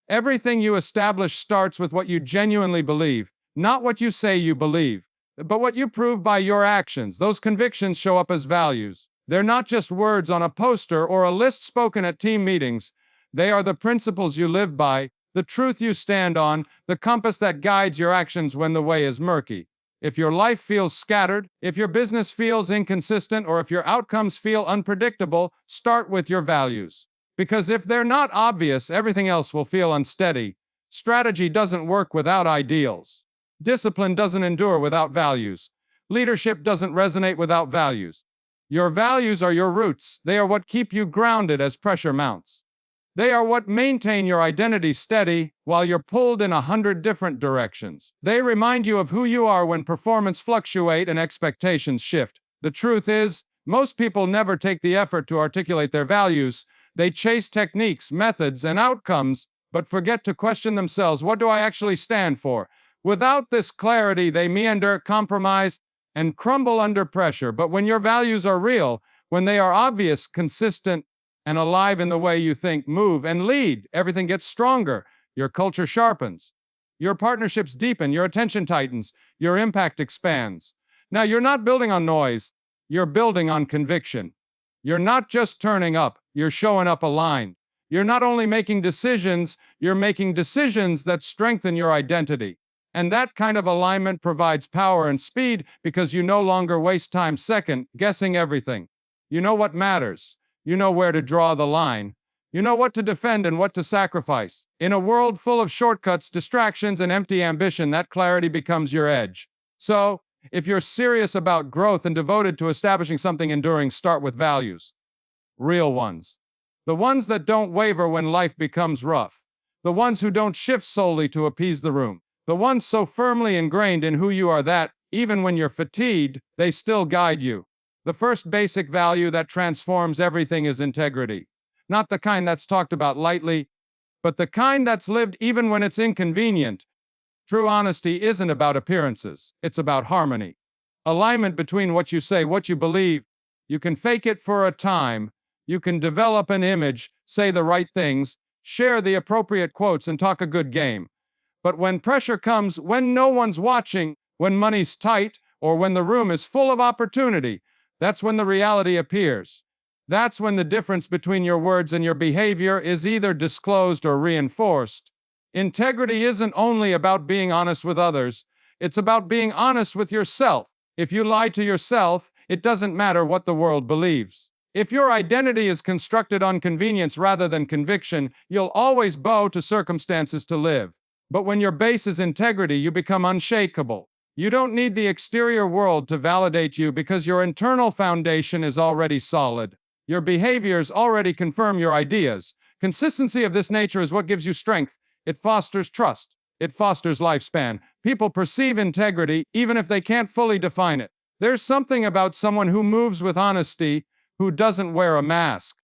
Everything you establish starts with what you genuinely believe, not what you say you believe, but what you prove by your actions. Those convictions show up as values. They're not just words on a poster or a list spoken at team meetings. They are the principles you live by, the truth you stand on, the compass that guides your actions when the way is murky. If your life feels scattered, if your business feels inconsistent, or if your outcomes feel unpredictable, start with your values. Because if they're not obvious, everything else will feel unsteady. Strategy doesn't work without ideals. Discipline doesn't endure without values. Leadership doesn't resonate without values. Your values are your roots. They are what keep you grounded as pressure mounts. They are what maintain your identity steady while you're pulled in 100 different directions. They remind you of who you are when performance fluctuates and expectations shift. The truth is, most people never take the effort to articulate their values. They chase techniques, methods, and outcomes, but forget to question themselves, what do I actually stand for? Without this clarity, they meander, compromise, and crumble under pressure. But when your values are real, when they are obvious, consistent, and alive in the way you think, move, and lead, everything gets stronger. Your culture sharpens. Your partnerships deepen. Your attention tightens. Your impact expands. Now, you're not building on noise. You're building on conviction. You're not just turning up. You're showing up aligned. You're not only making decisions, you're making decisions that strengthen your identity. And that kind of alignment provides power and speed because you no longer waste time second guessing everything. You know what matters. You know where to draw the line. You know what to defend and what to sacrifice. In a world full of shortcuts, distractions, and empty ambition, that clarity becomes your edge. So, if you're serious about growth and devoted to establishing something enduring, start with values. Real ones. The ones that don't waver when life becomes rough. The ones who don't shift solely to appease the room. The ones so firmly ingrained in who you are that, even when you're fatigued, they still guide you. The first basic value that transforms everything is integrity. Not the kind that's talked about lightly, but the kind that's lived even when it's inconvenient. True honesty isn't about appearances, it's about harmony. Alignment between what you say, what you believe. You can fake it for a time. You can develop an image, say the right things, share the appropriate quotes, and talk a good game. But when pressure comes, when no one's watching, when money's tight, or when the room is full of opportunity, that's when the reality appears. That's when the difference between your words and your behavior is either disclosed or reinforced. Integrity isn't only about being honest with others, it's about being honest with yourself. If you lie to yourself, it doesn't matter what the world believes. If your identity is constructed on convenience rather than conviction, you'll always bow to circumstances to live. But when your base is integrity, you become unshakable. You don't need the exterior world to validate you because your internal foundation is already solid. Your behaviors already confirm your ideas. Consistency of this nature is what gives you strength. It fosters trust. It fosters lifespan. People perceive integrity even if they can't fully define it. There's something about someone who moves with honesty, who doesn't wear a mask,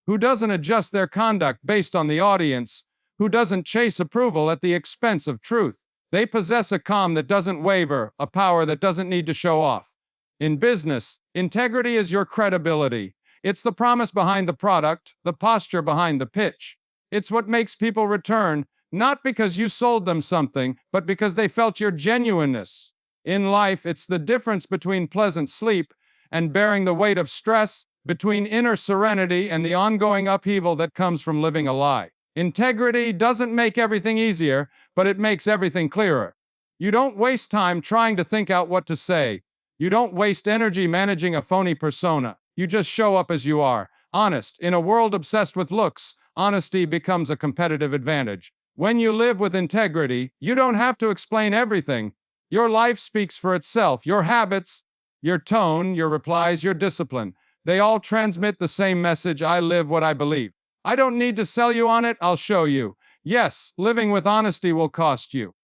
who doesn't adjust their conduct based on the audience, who doesn't chase approval at the expense of truth. They possess a calm that doesn't waver, a power that doesn't need to show off. In business, integrity is your credibility. It's the promise behind the product, the posture behind the pitch. It's what makes people return, not because you sold them something, but because they felt your genuineness. In life, it's the difference between pleasant sleep and bearing the weight of stress, between inner serenity and the ongoing upheaval that comes from living a lie. Integrity doesn't make everything easier, but it makes everything clearer. You don't waste time trying to think out what to say. You don't waste energy managing a phony persona. You just show up as you are, honest. In a world obsessed with looks, honesty becomes a competitive advantage. When you live with integrity, you don't have to explain everything. Your life speaks for itself. Your habits, your tone, your replies, your discipline, they all transmit the same message: I live what I believe. I don't need to sell you on it, I'll show you. Yes, living with honesty will cost you.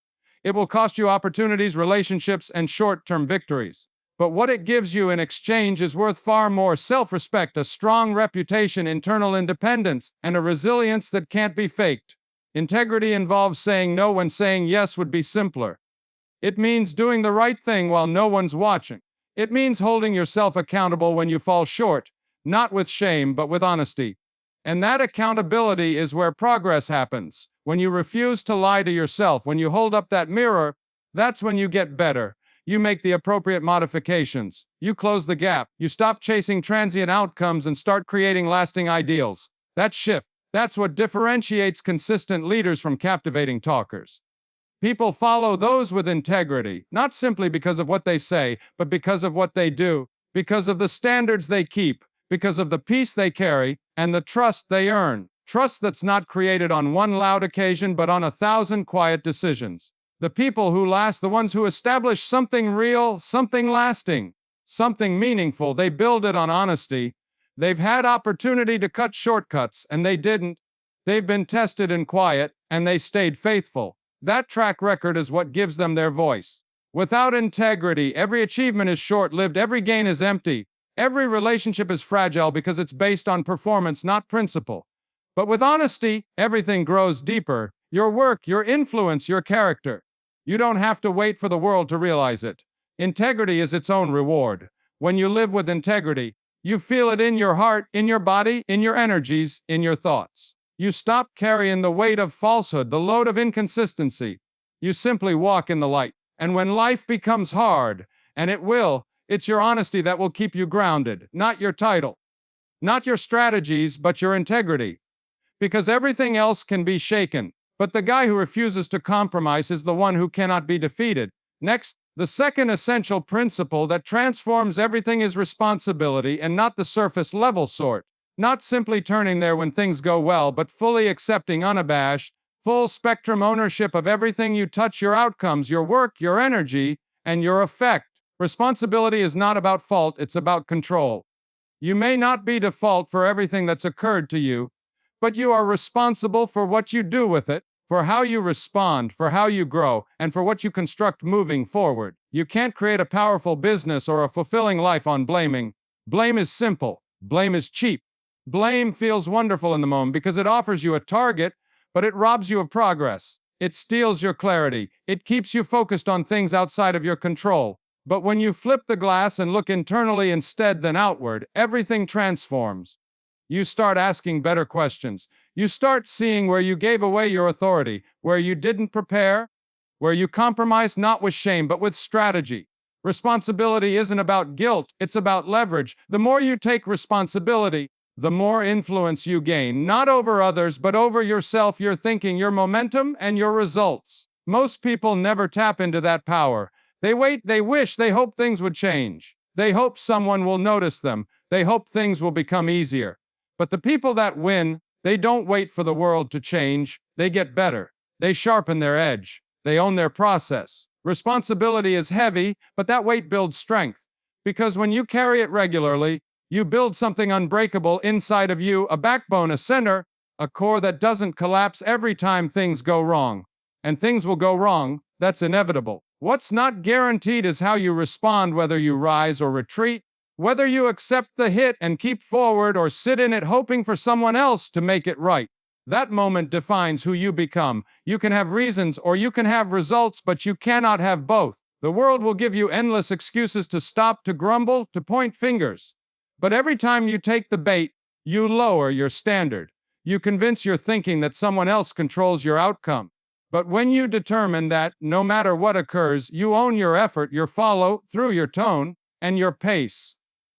It will cost you opportunities, relationships, and short-term victories. But what it gives you in exchange is worth far more: self-respect, a strong reputation, internal independence, and a resilience that can't be faked. Integrity involves saying no when saying yes would be simpler. It means doing the right thing while no one's watching. It means holding yourself accountable when you fall short, not with shame, but with honesty. And that accountability is where progress happens, When you refuse to lie to yourself, when you hold up that mirror, that's when you get better. You make the appropriate modifications. You close the gap. You stop chasing transient outcomes and start creating lasting ideals. That shift, that's what differentiates consistent leaders from captivating talkers. People follow those with integrity, not simply because of what they say, but because of what they do, because of the standards they keep, because of the peace they carry, and the trust they earn. Trust that's not created on one loud occasion, but on 1,000 quiet decisions. The people who last, the ones who establish something real, something lasting, something meaningful, they build it on honesty. They've had opportunity to cut shortcuts, and they didn't. They've been tested in quiet, and they stayed faithful. That track record is what gives them their voice. Without integrity, every achievement is short-lived, every gain is empty, every relationship is fragile because it's based on performance, not principle. But with honesty, everything grows deeper. Your work, your influence, your character. You don't have to wait for the world to realize it. Integrity is its own reward. When you live with integrity, you feel it in your heart, in your body, in your energies, in your thoughts. You stop carrying the weight of falsehood, the load of inconsistency. You simply walk in the light. And when life becomes hard, and it will, it's your honesty that will keep you grounded, not your title, not your strategies, but your integrity. Because everything else can be shaken, but the guy who refuses to compromise is the one who cannot be defeated. Next, the second essential principle that transforms everything is responsibility, and not the surface level sort. Not simply turning there when things go well, but fully accepting unabashed, full spectrum ownership of everything you touch, your outcomes, your work, your energy, and your effect. Responsibility is not about fault, it's about control. You may not be to fault for everything that's occurred to you, but you are responsible for what you do with it, for how you respond, for how you grow, and for what you construct moving forward. You can't create a powerful business or a fulfilling life on blaming. Blame is simple. Blame is cheap. Blame feels wonderful in the moment because it offers you a target, but it robs you of progress. It steals your clarity. It keeps you focused on things outside of your control. But when you flip the glass and look internally instead than outward, everything transforms. You start asking better questions. You start seeing where you gave away your authority, where you didn't prepare, where you compromised not with shame but with strategy. Responsibility isn't about guilt, it's about leverage. The more you take responsibility, the more influence you gain, not over others, but over yourself, your thinking, your momentum, and your results. Most people never tap into that power. They wait, they wish, they hope things would change. They hope someone will notice them. They hope things will become easier. But the people that win, they don't wait for the world to change. They get better. They sharpen their edge. They own their process. Responsibility is heavy, but that weight builds strength. Because when you carry it regularly, you build something unbreakable inside of you, a backbone, a center, a core that doesn't collapse every time things go wrong. And things will go wrong, that's inevitable. What's not guaranteed is how you respond, whether you rise or retreat, whether you accept the hit and keep forward or sit in it hoping for someone else to make it right. That moment defines who you become. You can have reasons or you can have results, but you cannot have both. The world will give you endless excuses to stop, to grumble, to point fingers. But every time you take the bait, you lower your standard. You convince your thinking that someone else controls your outcome. But when you determine that, no matter what occurs, you own your effort, your follow through, your tone, and your pace,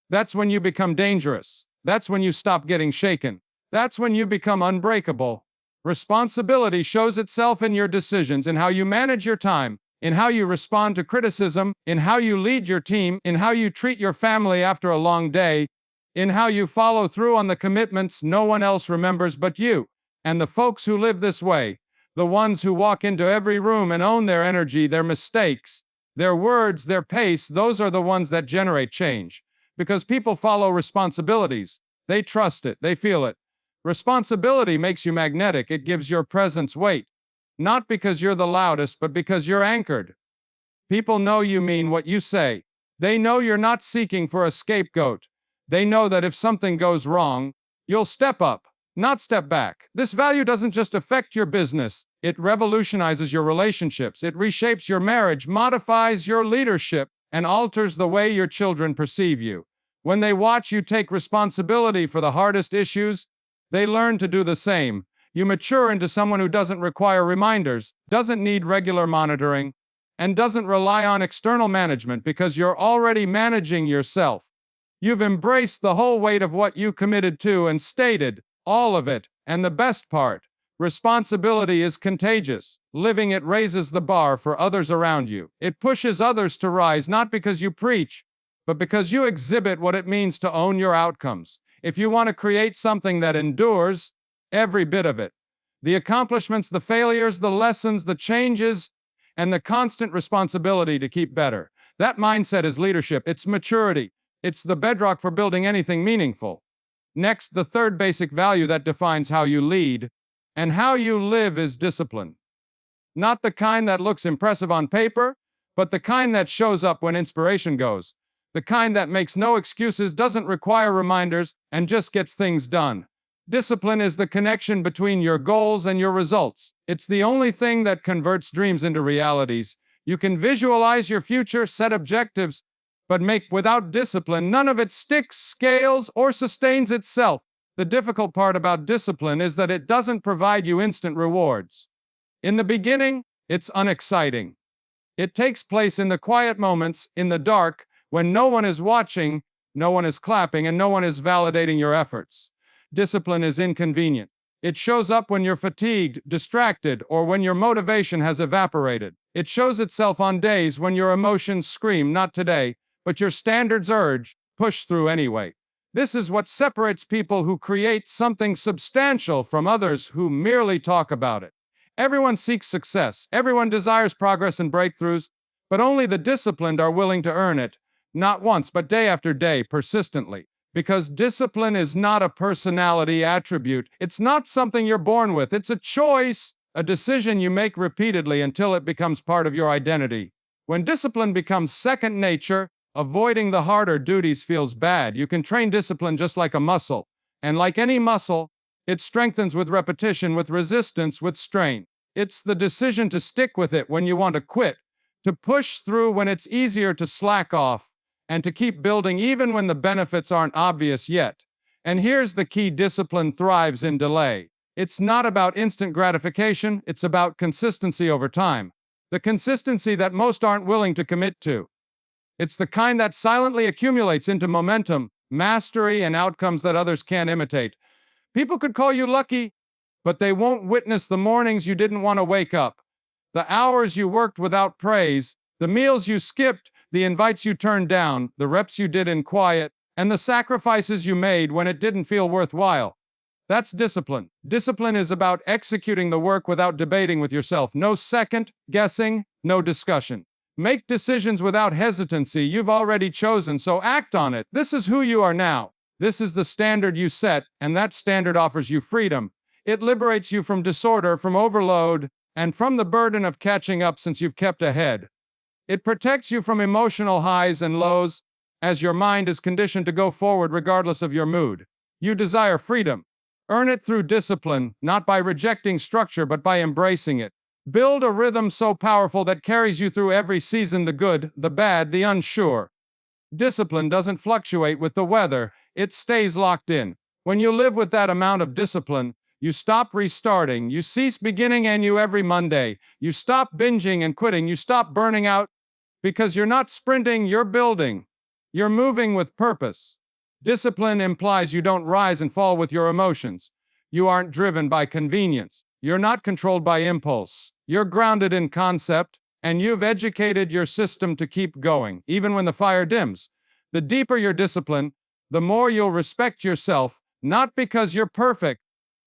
that's when you become dangerous. That's when you stop getting shaken. That's when you become unbreakable. Responsibility shows itself in your decisions, in how you manage your time, in how you respond to criticism, in how you lead your team, in how you treat your family after a long day, in how you follow through on the commitments no one else remembers but you. And the folks who live this way, the ones who walk into every room and own their energy, their mistakes, their words, their pace, those are the ones that generate change. Because people follow responsibilities. They trust it, they feel it. Responsibility makes you magnetic, it gives your presence weight. Not because you're the loudest, but because you're anchored. People know you mean what you say. They know you're not seeking for a scapegoat. They know that if something goes wrong, you'll step up, not step back. This value doesn't just affect your business, it revolutionizes your relationships, it reshapes your marriage, modifies your leadership, and alters the way your children perceive you. When they watch you take responsibility for the hardest issues, they learn to do the same. You mature into someone who doesn't require reminders, doesn't need regular monitoring, and doesn't rely on external management because you're already managing yourself. You've embraced the whole weight of what you committed to and stated, all of it, and the best part. Responsibility is contagious. Living it raises the bar for others around you. It pushes others to rise not because you preach, but because you exhibit what it means to own your outcomes. If you want to create something that endures, every bit of it, the accomplishments, the failures, the lessons, the changes, and the constant responsibility to keep better. That mindset is leadership. It's maturity. It's the bedrock for building anything meaningful. Next, the third basic value that defines how you lead and how you live is discipline. Not the kind that looks impressive on paper, but the kind that shows up when inspiration goes. The kind that makes no excuses, doesn't require reminders, and just gets things done. Discipline is the connection between your goals and your results. It's the only thing that converts dreams into realities. You can visualize your future, set objectives, but without discipline, none of it sticks, scales, or sustains itself. The difficult part about discipline is that it doesn't provide you instant rewards. In the beginning, it's unexciting. It takes place in the quiet moments, in the dark, when no one is watching, no one is clapping, and no one is validating your efforts. Discipline is inconvenient. It shows up when you're fatigued, distracted, or when your motivation has evaporated. It shows itself on days when your emotions scream, not today, but your standards urge, push through anyway. This is what separates people who create something substantial from others who merely talk about it. Everyone seeks success, everyone desires progress and breakthroughs, but only the disciplined are willing to earn it, not once, but day after day, persistently. Because discipline is not a personality attribute. It's not something you're born with. It's a choice, a decision you make repeatedly until it becomes part of your identity. When discipline becomes second nature, avoiding the harder duties feels bad. You can train discipline just like a muscle. And like any muscle, it strengthens with repetition, with resistance, with strain. It's the decision to stick with it when you want to quit, to push through when it's easier to slack off, and to keep building even when the benefits aren't obvious yet. And here's the key: discipline thrives in delay. It's not about instant gratification, it's about consistency over time. The consistency that most aren't willing to commit to. It's the kind that silently accumulates into momentum, mastery, and outcomes that others can't imitate. People could call you lucky, but they won't witness the mornings you didn't want to wake up, the hours you worked without praise, the meals you skipped, the invites you turned down, the reps you did in quiet, and the sacrifices you made when it didn't feel worthwhile. That's discipline. Discipline is about executing the work without debating with yourself. No second guessing, no discussion. Make decisions without hesitancy. You've already chosen, so act on it. This is who you are now. This is the standard you set, and that standard offers you freedom. It liberates you from disorder, from overload, and from the burden of catching up since you've kept ahead. It protects you from emotional highs and lows, as your mind is conditioned to go forward regardless of your mood. You desire freedom. Earn it through discipline, not by rejecting structure, but by embracing it. Build a rhythm so powerful that carries you through every season, the good, the bad, the unsure. Discipline doesn't fluctuate with the weather, it stays locked in. When you live with that amount of discipline, you stop restarting, you cease beginning anew every Monday, you stop binging and quitting, you stop burning out, because you're not sprinting, you're building. You're moving with purpose. Discipline implies you don't rise and fall with your emotions. You aren't driven by convenience. You're not controlled by impulse. You're grounded in concept, and you've educated your system to keep going, even when the fire dims. The deeper your discipline, the more you'll respect yourself, not because you're perfect,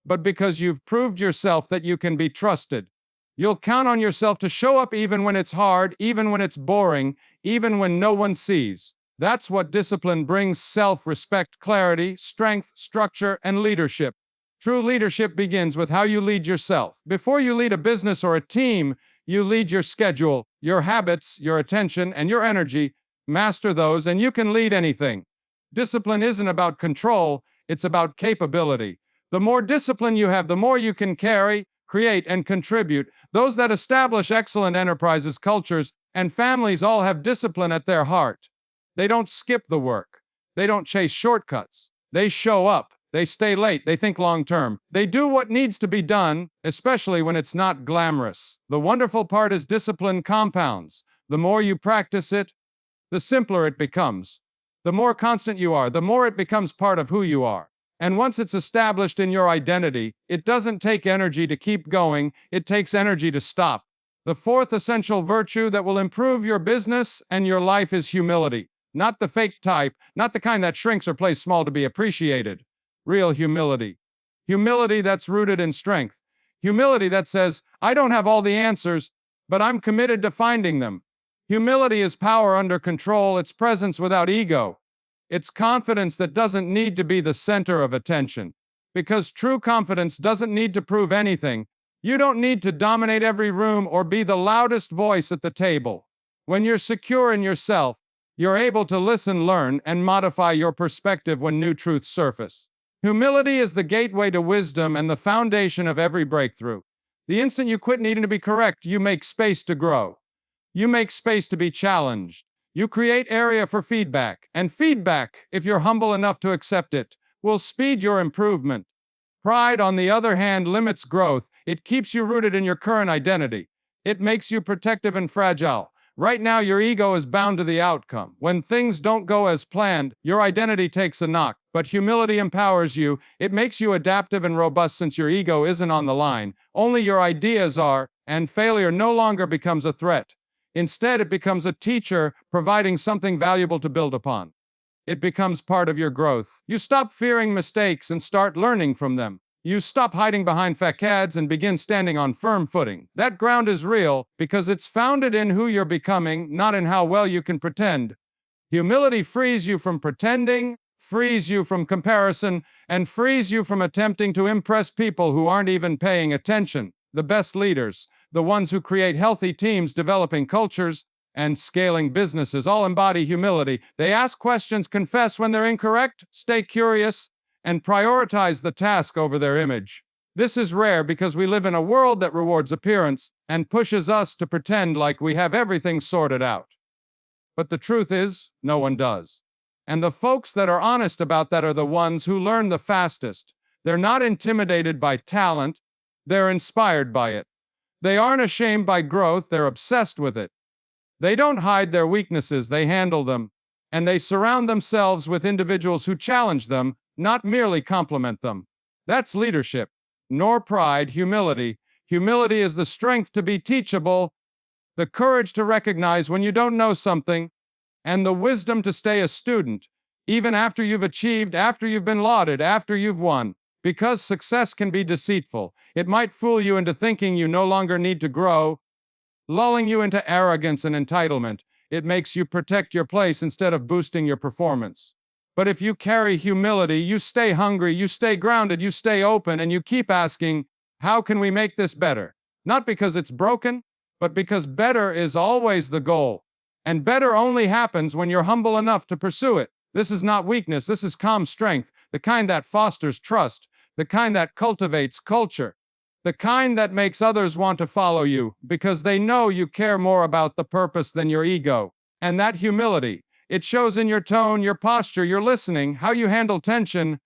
but because you've proved yourself that you can be trusted. You'll count on yourself to show up even when it's hard, even when it's boring, even when no one sees. That's what discipline brings: self-respect, clarity, strength, structure, and leadership. True leadership begins with how you lead yourself. Before you lead a business or a team, you lead your schedule, your habits, your attention, and your energy. Master those, and you can lead anything. Discipline isn't about control, it's about capability. The more discipline you have, the more you can carry, create, and contribute. Those that establish excellent enterprises, cultures, and families all have discipline at their heart. They don't skip the work. They don't chase shortcuts. They show up. They stay late. They think long term. They do what needs to be done, especially when it's not glamorous. The wonderful part is discipline compounds. The more you practice it, the simpler it becomes. The more constant you are, the more it becomes part of who you are. And once it's established in your identity, it doesn't take energy to keep going, it takes energy to stop. The fourth essential virtue that will improve your business and your life is humility. Not the fake type, not the kind that shrinks or plays small to be appreciated. Real humility. Humility that's rooted in strength. Humility that says, I don't have all the answers, but I'm committed to finding them. Humility is power under control, it's presence without ego. It's confidence that doesn't need to be the center of attention. Because true confidence doesn't need to prove anything. You don't need to dominate every room or be the loudest voice at the table. When you're secure in yourself, you're able to listen, learn, and modify your perspective when new truths surface. Humility is the gateway to wisdom and the foundation of every breakthrough. The instant you quit needing to be correct, you make space to grow. You make space to be challenged. You create area for feedback, and feedback, if you're humble enough to accept it, will speed your improvement. Pride, on the other hand, limits growth. It keeps you rooted in your current identity. It makes you protective and fragile. Right now, your ego is bound to the outcome. When things don't go as planned, your identity takes a knock. But humility empowers you. It makes you adaptive and robust since your ego isn't on the line. Only your ideas are, and failure no longer becomes a threat. Instead, it becomes a teacher, providing something valuable to build upon. It becomes part of your growth. You stop fearing mistakes and start learning from them. You stop hiding behind facades and begin standing on firm footing. That ground is real because it's founded in who you're becoming, not in how well you can pretend. Humility frees you from pretending, frees you from comparison, and frees you from attempting to impress people who aren't even paying attention. The best leaders, the ones who create healthy teams, developing cultures, and scaling businesses, all embody humility. They ask questions, confess when they're incorrect, stay curious, and prioritize the task over their image. This is rare because we live in a world that rewards appearance and pushes us to pretend like we have everything sorted out. But the truth is, no one does. And the folks that are honest about that are the ones who learn the fastest. They're not intimidated by talent, they're inspired by it. They aren't ashamed by growth, they're obsessed with it. They don't hide their weaknesses, they handle them. And they surround themselves with individuals who challenge them, not merely compliment them. That's leadership. Nor pride, humility. Humility is the strength to be teachable, the courage to recognize when you don't know something, and the wisdom to stay a student, even after you've achieved, after you've been lauded, after you've won. Because success can be deceitful. It might fool you into thinking you no longer need to grow, lulling you into arrogance and entitlement. It makes you protect your place instead of boosting your performance. But if you carry humility, you stay hungry, you stay grounded, you stay open, and you keep asking, how can we make this better? Not because it's broken, but because better is always the goal. And better only happens when you're humble enough to pursue it. This is not weakness, this is calm strength, the kind that fosters trust, the kind that cultivates culture, the kind that makes others want to follow you because they know you care more about the purpose than your ego. And that humility, it shows in your tone, your posture, your listening, how you handle tension,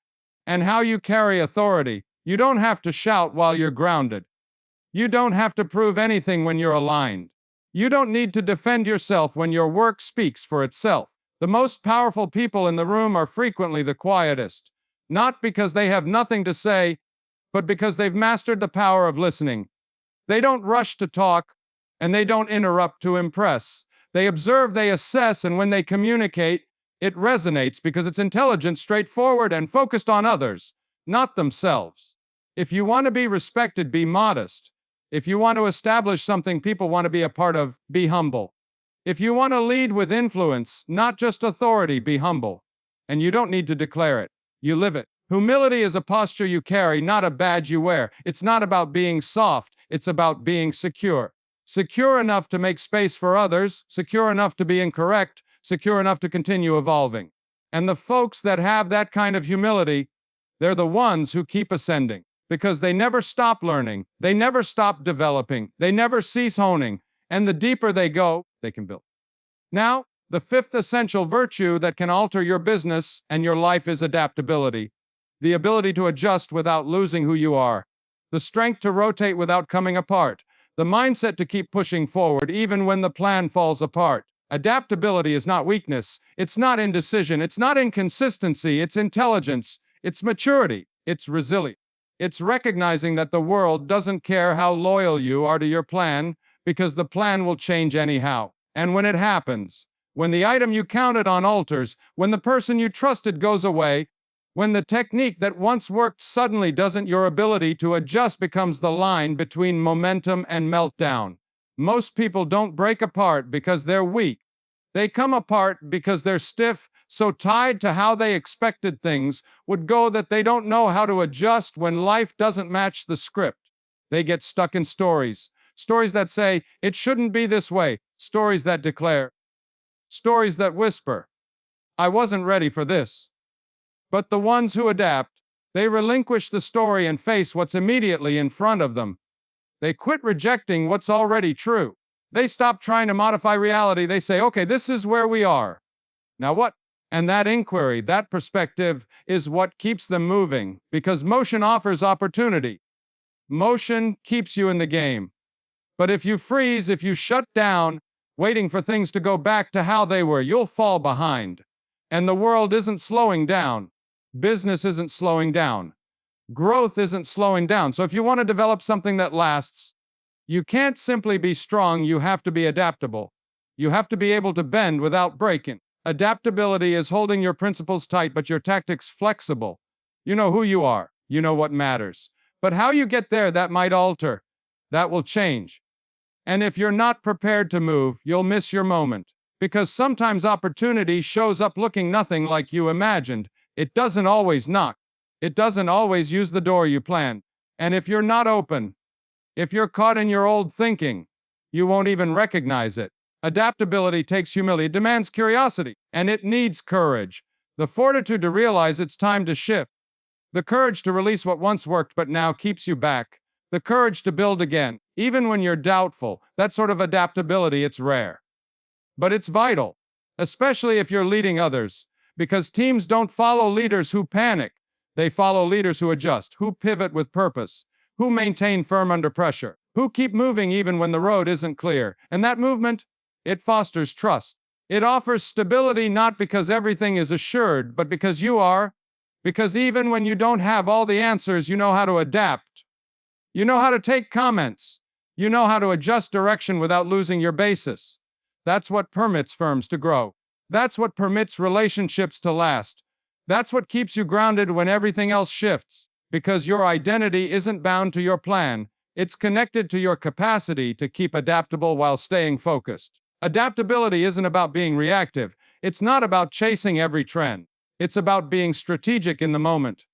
and how you carry authority. You don't have to shout while you're grounded. You don't have to prove anything when you're aligned. You don't need to defend yourself when your work speaks for itself. The most powerful people in the room are frequently the quietest, not because they have nothing to say, but because they've mastered the power of listening. They don't rush to talk, and they don't interrupt to impress. They observe, they assess, and when they communicate, it resonates because it's intelligent, straightforward, and focused on others, not themselves. If you want to be respected, be modest. If you want to establish something people want to be a part of, be humble. If you want to lead with influence, not just authority, be humble. And you don't need to declare it. You live it. Humility is a posture you carry, not a badge you wear. It's not about being soft. It's about being secure. Secure enough to make space for others, secure enough to be incorrect, secure enough to continue evolving. And the folks that have that kind of humility, they're the ones who keep ascending. Because they never stop learning, they never stop developing, they never cease honing, and the deeper they go, they can build. Now, the fifth essential virtue that can alter your business and your life is adaptability. the ability to adjust without losing who you are, the strength to rotate without coming apart, the mindset to keep pushing forward even when the plan falls apart. Adaptability is not weakness, it's not indecision, it's not inconsistency, it's intelligence, it's maturity, it's resilience. It's recognizing that the world doesn't care how loyal you are to your plan, because the plan will change anyhow. And when it happens, when the item you counted on alters, when the person you trusted goes away, when the technique that once worked suddenly doesn't, your ability to adjust becomes the line between momentum and meltdown. Most people don't break apart because they're weak. They come apart because they're stiff, so tied to how they expected things would go that they don't know how to adjust when life doesn't match the script. They get stuck in stories. Stories that say, it shouldn't be this way. Stories that declare. Stories that whisper, I wasn't ready for this. But the ones who adapt, they relinquish the story and face what's immediately in front of them. They quit rejecting what's already true. They stop trying to modify reality. They say, okay, this is where we are. Now what? And that inquiry, that perspective, is what keeps them moving, because motion offers opportunity. Motion keeps you in the game. But if you freeze, if you shut down, waiting for things to go back to how they were, you'll fall behind. And the world isn't slowing down. Business isn't slowing down. Growth isn't slowing down. So if you want to develop something that lasts, you can't simply be strong, you have to be adaptable. You have to be able to bend without breaking. Adaptability is holding your principles tight but your tactics flexible. You know who you are. You know what matters. But how you get there, that might alter. That will change. And if you're not prepared to move, you'll miss your moment. Because sometimes opportunity shows up looking nothing like you imagined. It doesn't always knock. It doesn't always use the door you planned. And if you're not open, if you're caught in your old thinking, you won't even recognize it. Adaptability takes humility, it demands curiosity, and it needs courage. The fortitude to realize it's time to shift. The courage to release what once worked but now keeps you back. The courage to build again, even when you're doubtful. That sort of adaptability, it's rare. But it's vital, especially if you're leading others, because teams don't follow leaders who panic. They follow leaders who adjust, who pivot with purpose, who maintain firm under pressure, who keep moving even when the road isn't clear. And that movement, it fosters trust. It offers stability not because everything is assured, but because you are. Because even when you don't have all the answers, you know how to adapt. You know how to take comments. You know how to adjust direction without losing your basis. That's what permits firms to grow. That's what permits relationships to last. That's what keeps you grounded when everything else shifts. Because your identity isn't bound to your plan. It's connected to your capacity to keep adaptable while staying focused. Adaptability isn't about being reactive. It's not about chasing every trend. It's about being strategic in the moment.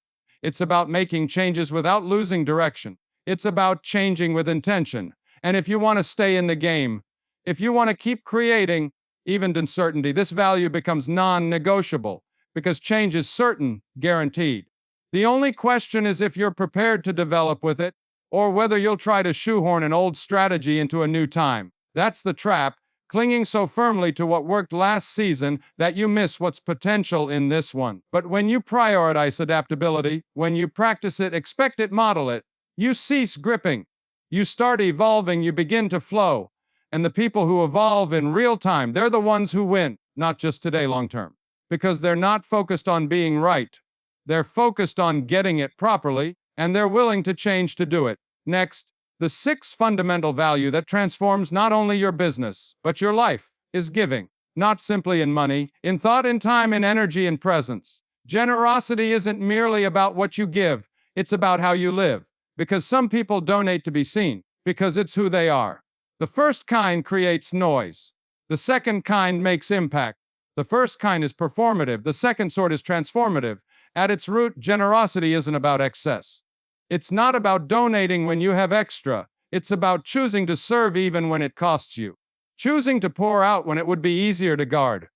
It's about making changes without losing direction. It's about changing with intention. And if you want to stay in the game, if you want to keep creating, even in uncertainty, this value becomes non-negotiable, because change is certain, guaranteed. The only question is if you're prepared to develop with it, or whether you'll try to shoehorn an old strategy into a new time. That's the trap, clinging so firmly to what worked last season that you miss what's potential in this one. But when you prioritize adaptability, when you practice it, expect it, model it, you cease gripping. You start evolving, you begin to flow. And the people who evolve in real time, they're the ones who win, not just today, long term. Because they're not focused on being right. They're focused on getting it properly, and they're willing to change to do it. Next, the sixth fundamental value that transforms not only your business, but your life, is giving. Not simply in money, in thought, in time, in energy, in presence. Generosity isn't merely about what you give, it's about how you live. Because some people donate to be seen, because it's who they are. The first kind creates noise. The second kind makes impact. The first kind is performative, the second sort is transformative. At its root, generosity isn't about excess. It's not about donating when you have extra. It's about choosing to serve even when it costs you. Choosing to pour out when it would be easier to guard.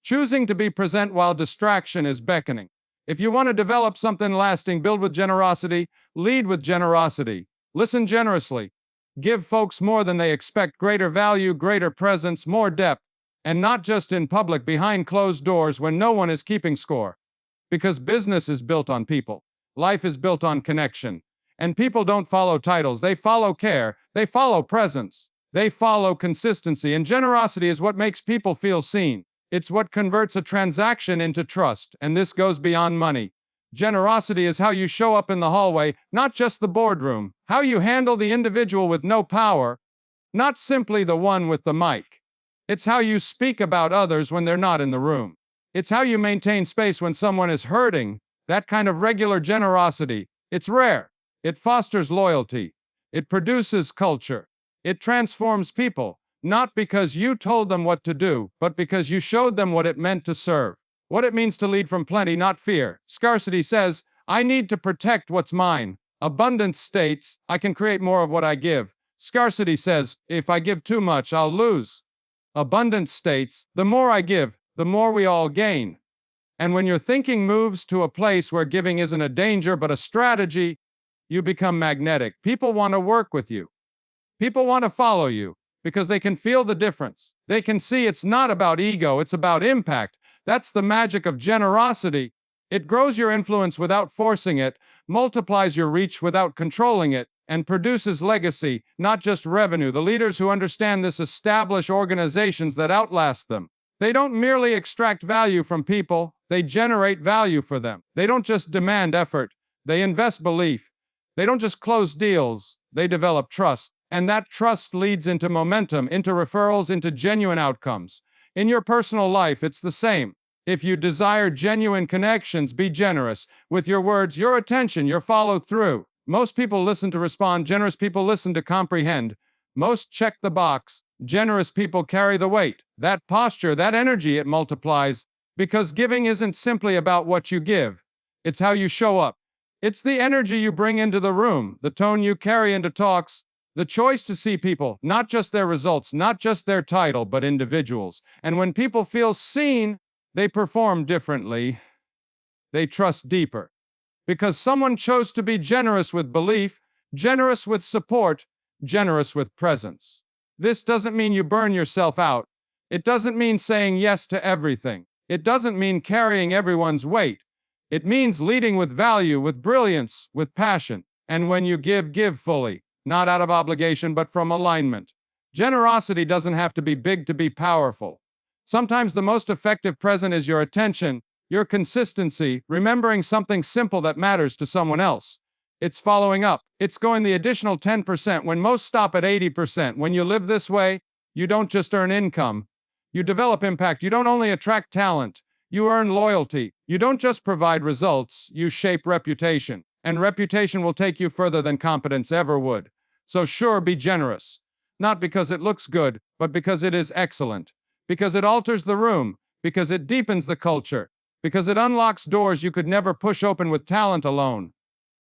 Choosing to be present while distraction is beckoning. If you want to develop something lasting, build with generosity, lead with generosity, listen generously. Give folks more than they expect, greater value, greater presence, more depth. And not just in public, behind closed doors when no one is keeping score. Because business is built on people. Life is built on connection. And people don't follow titles, they follow care, they follow presence, they follow consistency, and generosity is what makes people feel seen. It's what converts a transaction into trust, and this goes beyond money. Generosity is how you show up in the hallway, not just the boardroom, how you handle the individual with no power, not simply the one with the mic. It's how you speak about others when they're not in the room. It's how you maintain space when someone is hurting. That kind of regular generosity, it's rare. It fosters loyalty. It produces culture. It transforms people, not because you told them what to do, but because you showed them what it meant to serve. What it means to lead from plenty, not fear. Scarcity says, I need to protect what's mine. Abundance states, I can create more of what I give. Scarcity says, if I give too much, I'll lose. Abundance states, the more I give, the more we all gain. And when your thinking moves to a place where giving isn't a danger but a strategy, you become magnetic. People want to work with you. People want to follow you because they can feel the difference. They can see it's not about ego, it's about impact. That's the magic of generosity. It grows your influence without forcing it, multiplies your reach without controlling it, and produces legacy, not just revenue. The leaders who understand this establish organizations that outlast them. They don't merely extract value from people, they generate value for them. They don't just demand effort, they invest belief. They don't just close deals, they develop trust. And that trust leads into momentum, into referrals, into genuine outcomes. In your personal life, it's the same. If you desire genuine connections, be generous with your words, your attention, your follow through. Most people listen to respond, generous people listen to comprehend. Most check the box, generous people carry the weight. That posture, that energy, it multiplies. Because giving isn't simply about what you give, it's how you show up. It's the energy you bring into the room, the tone you carry into talks, the choice to see people, not just their results, not just their title, but individuals. And when people feel seen, they perform differently. They trust deeper. Because someone chose to be generous with belief, generous with support, generous with presence. This doesn't mean you burn yourself out. It doesn't mean saying yes to everything. It doesn't mean carrying everyone's weight. It means leading with value, with brilliance, with passion. And when you give, give fully. Not out of obligation, but from alignment. Generosity doesn't have to be big to be powerful. Sometimes the most effective present is your attention, your consistency, remembering something simple that matters to someone else. It's following up. It's going the additional 10% when most stop at 80%. When you live this way, you don't just earn income. You develop impact. You don't only attract talent, you earn loyalty. You don't just provide results, you shape reputation. And reputation will take you further than competence ever would. So sure, be generous. Not because it looks good, but because it is excellent. Because it alters the room. Because it deepens the culture. Because it unlocks doors you could never push open with talent alone.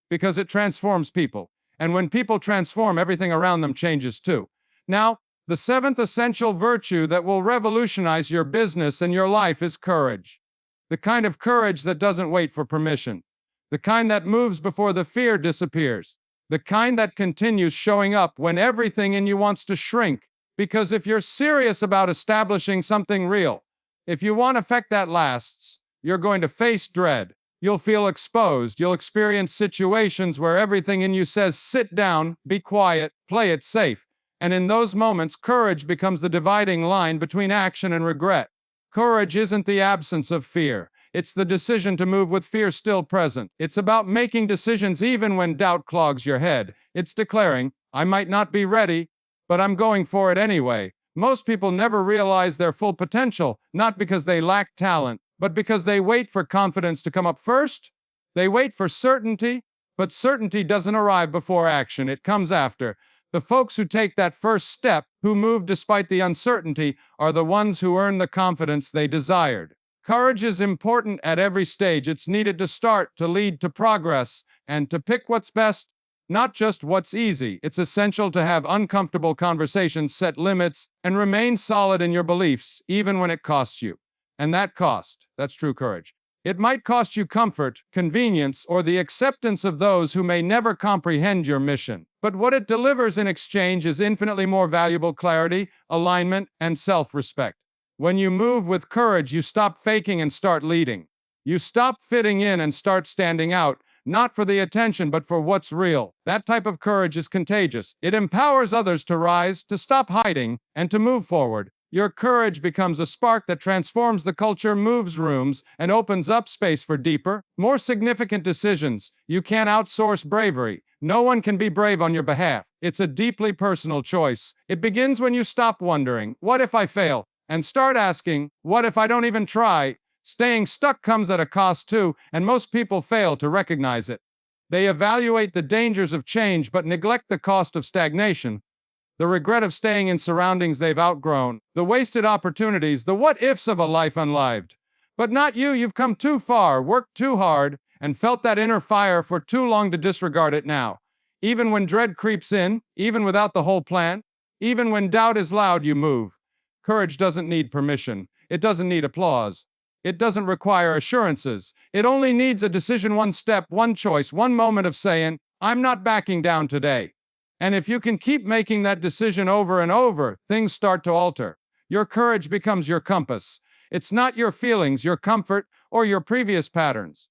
Because it transforms people. And when people transform, everything around them changes too. Now, the seventh essential virtue that will revolutionize your business and your life is courage. The kind of courage that doesn't wait for permission. The kind that moves before the fear disappears. The kind that continues showing up when everything in you wants to shrink. Because if you're serious about establishing something real, if you want effect that lasts, you're going to face dread. You'll feel exposed. You'll experience situations where everything in you says, sit down, be quiet, play it safe. And in those moments, courage becomes the dividing line between action and regret. Courage isn't the absence of fear. It's the decision to move with fear still present. It's about making decisions even when doubt clogs your head. It's declaring, I might not be ready, but I'm going for it anyway. Most people never realize their full potential, not because they lack talent, but because they wait for confidence to come up first. They wait for certainty, but certainty doesn't arrive before action, it comes after. The folks who take that first step, who move despite the uncertainty, are the ones who earn the confidence they desired. Courage is important at every stage. It's needed to start, to lead to progress, and to pick what's best, not just what's easy. It's essential to have uncomfortable conversations, set limits, and remain solid in your beliefs, even when it costs you. And that cost, that's true courage. It might cost you comfort, convenience, or the acceptance of those who may never comprehend your mission. But what it delivers in exchange is infinitely more valuable clarity, alignment, and self-respect. When you move with courage, you stop faking and start leading. You stop fitting in and start standing out, not for the attention, but for what's real. That type of courage is contagious. It empowers others to rise, to stop hiding, and to move forward. Your courage becomes a spark that transforms the culture, moves rooms, and opens up space for deeper, more significant decisions. You can't outsource bravery. No one can be brave on your behalf. It's a deeply personal choice. It begins when you stop wondering, what if I fail? And start asking, what if I don't even try? Staying stuck comes at a cost too, and most people fail to recognize it. They evaluate the dangers of change but neglect the cost of stagnation. The regret of staying in surroundings they've outgrown, the wasted opportunities, the what-ifs of a life unlived. But not you. You've come too far, worked too hard, and felt that inner fire for too long to disregard it now. Even when dread creeps in, even without the whole plan, even when doubt is loud, you move. Courage doesn't need permission. It doesn't need applause. It doesn't require assurances. It only needs a decision, one step, one choice, one moment of saying, I'm not backing down today. And if you can keep making that decision over and over, things start to alter. Your courage becomes your compass. It's not your feelings, your comfort, or your previous patterns.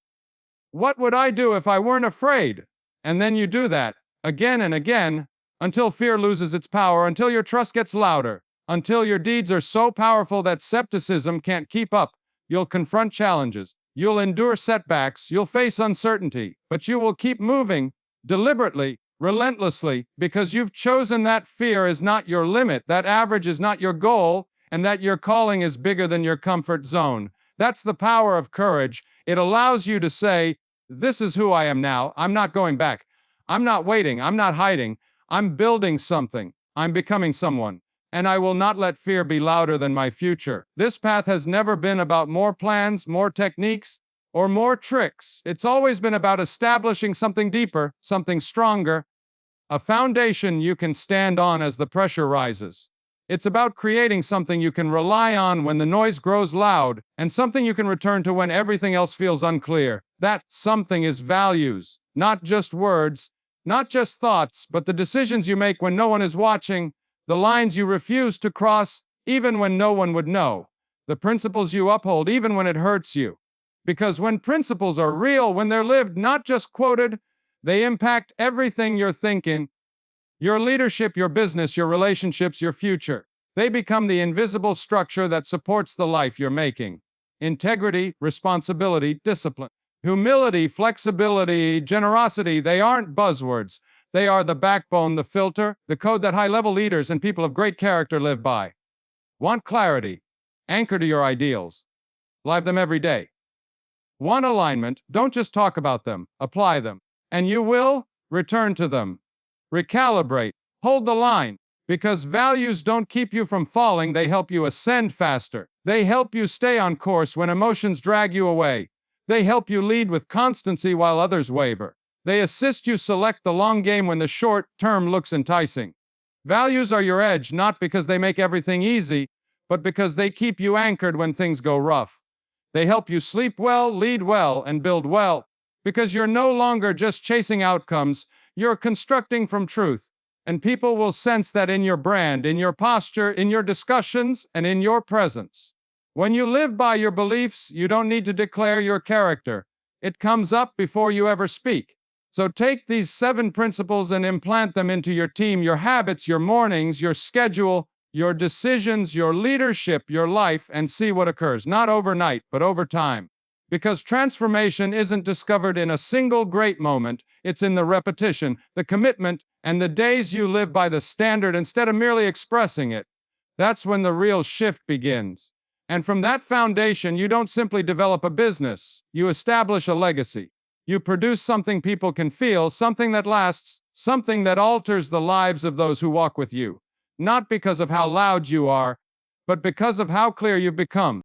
What would I do if I weren't afraid? And then you do that, again and again, until fear loses its power, until your trust gets louder, until your deeds are so powerful that skepticism can't keep up. You'll confront challenges. You'll endure setbacks. You'll face uncertainty. But you will keep moving, deliberately, relentlessly, because you've chosen that fear is not your limit, that average is not your goal, and that your calling is bigger than your comfort zone. That's the power of courage. It allows you to say, this is who I am now. I'm not going back. I'm not waiting. I'm not hiding. I'm building something. I'm becoming someone. And I will not let fear be louder than my future. This path has never been about more plans, more techniques, or more tricks. It's always been about establishing something deeper, something stronger, a foundation you can stand on as the pressure rises. It's about creating something you can rely on when the noise grows loud, and something you can return to when everything else feels unclear. That something is values, not just words, not just thoughts, but the decisions you make when no one is watching, the lines you refuse to cross, even when no one would know, the principles you uphold even when it hurts you. Because when principles are real, when they're lived, not just quoted, they impact everything you're thinking, your leadership, your business, your relationships, your future. They become the invisible structure that supports the life you're making. Integrity, responsibility, discipline, humility, flexibility, generosity, they aren't buzzwords. They are the backbone, the filter, the code that high-level leaders and people of great character live by. Want clarity? Anchor to your ideals. Live them every day. Want alignment? Don't just talk about them, apply them. And you will return to them. Recalibrate. Hold the line. Because values don't keep you from falling, they help you ascend faster. They help you stay on course when emotions drag you away. They help you lead with constancy while others waver. They assist you select the long game when the short term looks enticing. Values are your edge, not because they make everything easy, but because they keep you anchored when things go rough. They help you sleep well, lead well, and build well, because you're no longer just chasing outcomes, you're constructing from truth. And people will sense that in your brand, in your posture, in your discussions, and in your presence. When you live by your beliefs, you don't need to declare your character. It comes up before you ever speak. So take these 7 principles and implant them into your team, your habits, your mornings, your schedule, your decisions, your leadership, your life, and see what occurs. Not overnight, but over time. Because transformation isn't discovered in a single great moment, it's in the repetition, the commitment, and the days you live by the standard instead of merely expressing it. That's when the real shift begins. And from that foundation, you don't simply develop a business, you establish a legacy. You produce something people can feel, something that lasts, something that alters the lives of those who walk with you. Not because of how loud you are, but because of how clear you've become.